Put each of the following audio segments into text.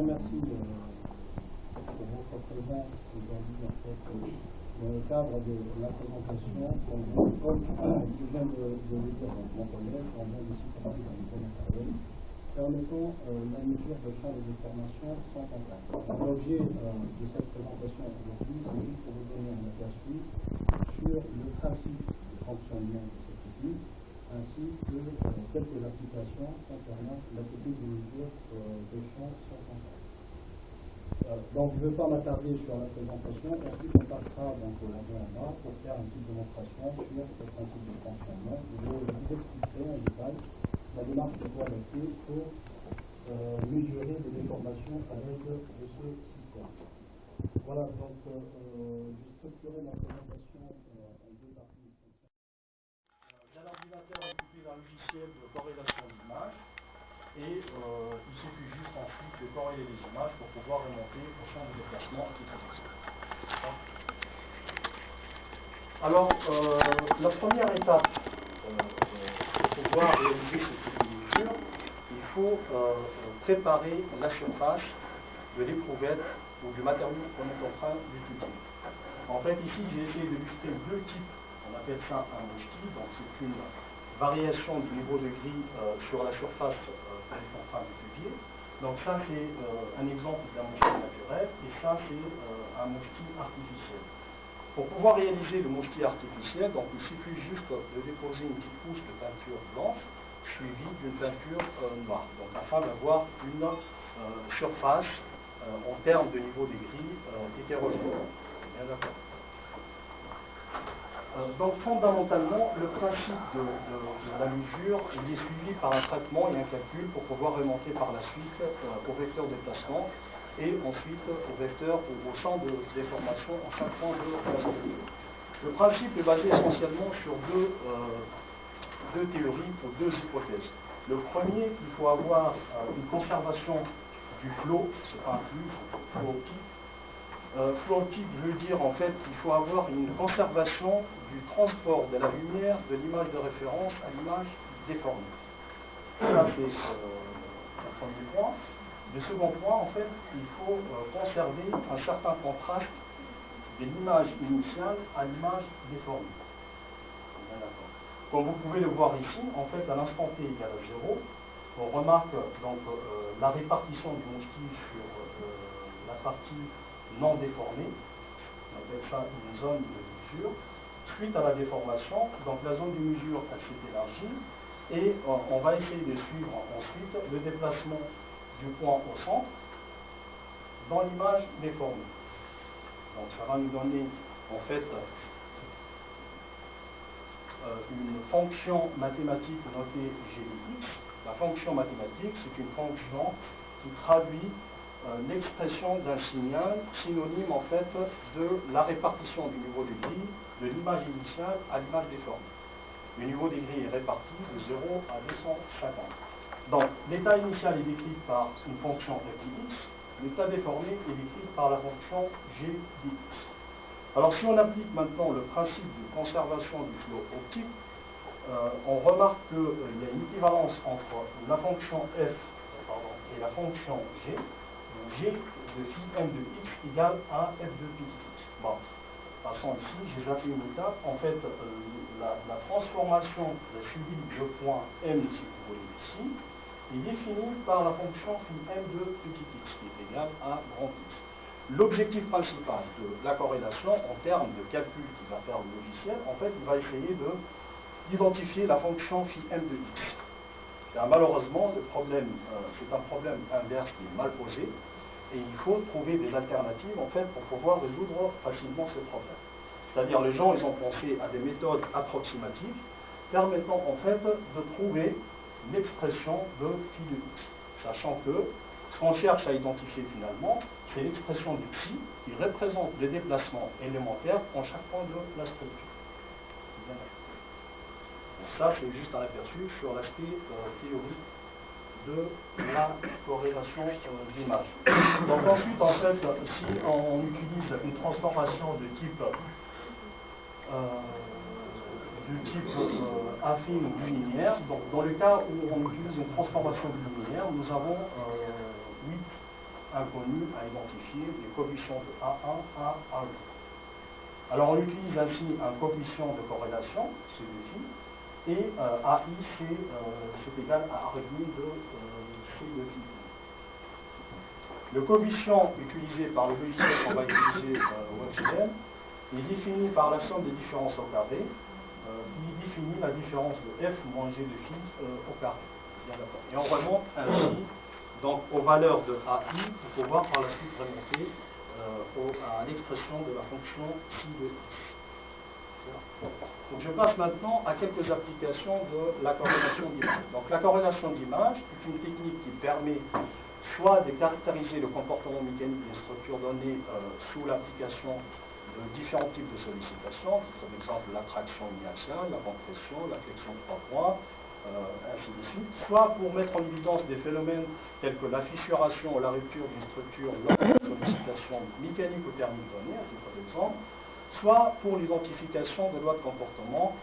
remercie pour votre présence aujourd'hui en fait, dans le cadre de la présentation comme je viens de le dire mon collègue, en bien de citer dans le matériel, permettant la mesure de champ de déformation sans contact. L'objet de cette présentation aujourd'hui, c'est juste pour vous donner un aperçu sur le principe de fonctionnement de cette technique, ainsi que quelques applications concernant la technique de mesure de champ sans contact. Donc je ne vais pas m'attarder sur la présentation, ensuite on passera donc au laboratoire pour faire une petite démonstration sur le principe de fonctionnement. Je vais vous expliquer en détail la démarche qu'il faut adopter pour mesurer les déformations à l'aide de ce système. Voilà, donc j'ai structuré ma présentation en deux parties. Dans l'ordinateur, il suffit d'un logiciel de corrélation d'images et il suffit juste ensuite de corréler les images pour pouvoir remonter au champ de déplacement qui est. Alors, la première étape pour pouvoir réaliser cette mesure, il faut préparer la surface de l'éprouvette ou du matériau qu'on est en train d'étudier. En fait, ici, j'ai essayé d'illustrer deux types. On appelle ça un mouchki, donc c'est une variation du niveau de gris sur la surface qu'on est en train d'étudier. Donc ça, c'est un exemple d'un mouchki naturel, et ça, c'est un mouchki artificiel. Pour pouvoir réaliser le mouchki artificiel, donc il suffit juste de déposer une petite couche de peinture blanche suivie d'une peinture noire, donc afin d'avoir une surface en termes de niveau de gris hétérogène. Bien d'accord. Donc fondamentalement, le principe de la mesure il est suivi par un traitement et un calcul pour pouvoir remonter par la suite au vecteur de déplacement et ensuite au vecteur ou au champ de déformation en chaque point de la structure. Le principe est basé essentiellement sur deux théories ou deux hypothèses. Le premier, il faut avoir une conservation du flow, c'est pas un flux, c'est flow optique. Flow optique veut dire en fait qu'il faut avoir une conservation du transport de la lumière de l'image de référence à l'image déformée. Ça c'est le premier point. Le second point, en fait, il faut conserver un certain contraste de l'image initiale à l'image déformée. Bien d'accord. Comme vous pouvez le voir ici, en fait, à l'instant t égale à 0, on remarque donc la répartition du mouchki sur la partie non déformée, on appelle ça une zone de mesure. Suite à la déformation, donc la zone de mesure elle s'est élargie et on va essayer de suivre ensuite le déplacement du point au centre dans l'image déformée. Donc ça va nous donner en fait une fonction mathématique notée g de x. La fonction mathématique, c'est une fonction qui traduit l'expression d'un signal synonyme en fait de la répartition du niveau de gris de l'image initiale à l'image déformée. Le niveau de gris est réparti de 0 à 250. Donc l'état initial est décrit par une fonction f de x, l'état déformé est décrit par la fonction g de x. Alors si on applique maintenant le principe de conservation du flot optique, on remarque qu'il y a une équivalence entre la fonction f et la fonction g, où g de phi m de x égale à f de petit x. Bon, passons ici, j'ai zappé une étape. En fait, la transformation de suivi de point m, si vous voulez ici, est définie par la fonction phi m de petit x, qui est égale à grand x. L'objectif principal de la corrélation, en termes de calcul qu'il va faire le logiciel, en fait, il va essayer d'identifier la fonction phi m de x. Malheureusement, le problème, c'est un problème inverse qui est mal posé, et il faut trouver des alternatives, en fait, pour pouvoir résoudre facilement ce problème. C'est-à-dire, les gens, ils ont pensé à des méthodes approximatives, permettant, en fait, de trouver l'expression de phi de x, sachant que ce qu'on cherche à identifier finalement, c'est l'expression du psi qui représente les déplacements élémentaires en chaque point de la structure. Bien. Donc ça, c'est juste un aperçu sur l'aspect théorique de la corrélation d'image. Donc ensuite, en fait, si on utilise une transformation de type affine ou linéaire, donc dans le cas où on utilise une transformation linéaire, nous avons 8 inconnu à identifier des coefficients de A1 à A2. Alors on utilise ainsi un coefficient de corrélation, C de phi, et AI c'est égal à R' de C de phi. Le coefficient utilisé par le logiciel qu'on va utiliser au FCM est défini par la somme des différences au carré, qui définit la différence de f moins g de phi au carré. Bien d'accord. Et on remonte ainsi donc, aux valeurs de AI pour pouvoir par la suite remonter à l'expression de la fonction psi de x. Donc je passe maintenant à quelques applications de la corrélation d'image. Donc la corrélation d'image est une technique qui permet soit de caractériser le comportement mécanique d'une structure donnée sous l'application de différents types de sollicitations, par exemple l'attraction uniaxiale, la compression, la flexion de 3 points, ainsi de suite, soit pour mettre en évidence des phénomènes tels que la fissuration ou la rupture d'une structure lors de sollicitation mécanique ou thermique donnée, à titre d'exemple, soit pour l'identification de lois de comportement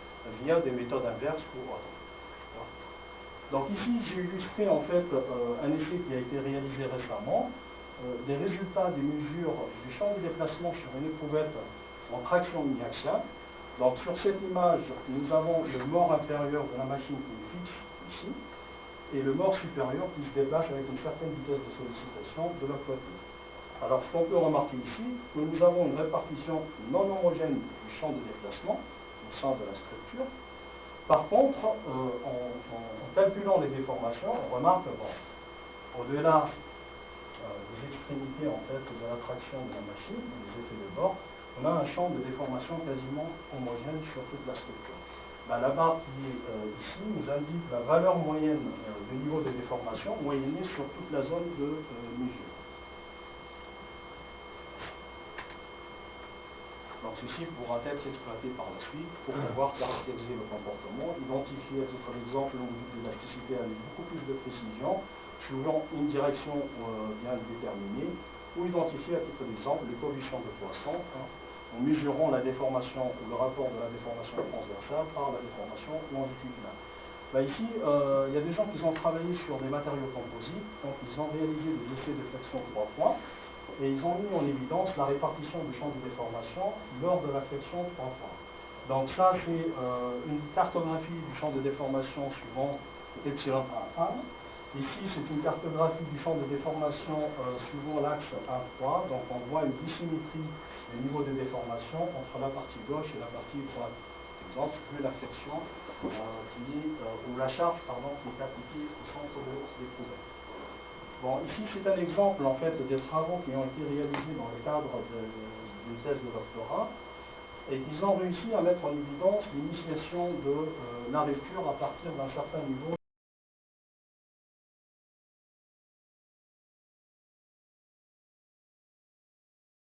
via des méthodes inverses ou autres. Donc ici, j'ai illustré en fait un essai qui a été réalisé récemment, des résultats des mesures du champ de déplacement sur une éprouvette en traction uniaxiale. Donc sur cette image, nous avons le mort inférieur de la machine qui est fixe ici, et le mort supérieur qui se déplace avec une certaine vitesse de sollicitation de l'autre côté. Alors ce qu'on peut remarquer ici, que nous avons une répartition non homogène du champ de déplacement au sein de la structure. Par contre, en calculant les déformations, on remarque que au-delà des extrémités en fait, de l'attraction de la machine, des effets de bord, on a un champ de déformation quasiment homogène sur toute la structure. La barre qui est ici nous indique la valeur moyenne du niveau de déformation moyennée sur toute la zone de mesure. Donc ceci pourra être exploité par la suite pour pouvoir caractériser le comportement, identifier à titre d'exemple l'onde d'élasticité avec beaucoup plus de précision, suivant une direction bien déterminée, ou identifier à titre d'exemple les coefficients de Poisson, en mesurant la déformation ou le rapport de la déformation transversale par la déformation longitudinale. Ici, il y a des gens qui ont travaillé sur des matériaux composites, donc ils ont réalisé des essais de flexion 3 points, et ils ont mis en évidence la répartition du champ de déformation lors de la flexion 3 points. Donc ça, c'est une cartographie du champ de déformation suivant epsilon 1,1. Ici, c'est une cartographie du champ de déformation suivant l'axe 1,3. Donc on voit une dissymétrie des niveaux de déformation entre la partie gauche et la partie droite. Par exemple, vu la flexion ou la charge qui est appliquée au centre de l'éprouvette. Bon, ici, c'est un exemple en fait des travaux qui ont été réalisés dans le cadre d'une thèse de doctorat et qu'ils ont réussi à mettre en évidence l'initiation de la rupture à partir d'un certain niveau